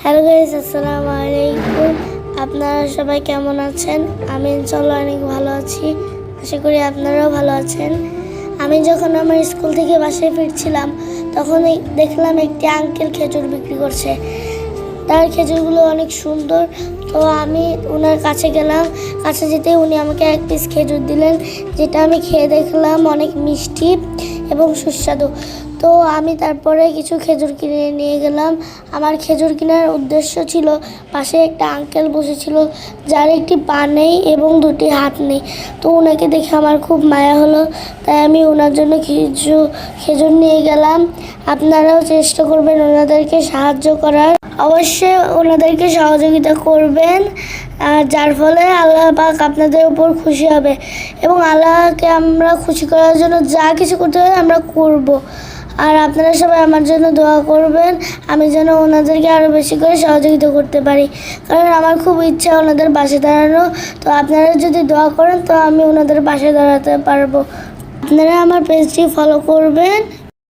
Hello guys, আসসালামু আলাইকুম। আপনারা সবাই কেমন আছেন? আমি ইনশাআল্লাহ অনেক ভালো আছি। আশা করি আপনারাও ভালো আছেন। আমি যখন আমার স্কুল থেকে বাসায় ফিরছিলাম তখন দেখলাম একটি আঙ্কেল খেজুর বিক্রি করছে। তার খেজুরগুলো অনেক সুন্দর। তো আমি ওনার কাছে গেলাম। কাছে যেতে উনি আমাকে এক পিস খেজুর দিলেন, যেটা আমি খেয়ে দেখলাম অনেক মিষ্টি এবং সুস্বাদু। তো আমি তারপরে কিছু খেজুর কিনে নিয়ে গেলাম। আমার খেজুর কেনার উদ্দেশ্য ছিল, পাশে একটা আঙ্কেল বসেছিল যার একটি পা নেই এবং দুটি হাত নেই। তো ওনাকে দেখে আমার খুব মায়া হলো, তাই আমি ওনার জন্য খেজুর নিয়ে গেলাম। আপনারাও চেষ্টা করবেন ওনাদেরকে সাহায্য করার। অবশ্যই ওনাদেরকে সহযোগিতা করবেন, যার ফলে আল্লাহ পাক আপনাদের উপর খুশি হবে এবং আল্লাহকে আমরা খুশি করার জন্য যা কিছু করতে হবে আমরা করব। আর আপনারা সবাই আমার জন্য দোয়া করবেন, আমি যেন ওনাদেরকে আরও বেশি করে সহযোগিতা করতে পারি, কারণ আমার খুব ইচ্ছা ওনাদের পাশে দাঁড়ানো। তো আপনারা যদি দোয়া করেন তো আমি ওনাদের পাশে দাঁড়াতে পারবো। আপনারা আমার পেজটি ফলো করবেন।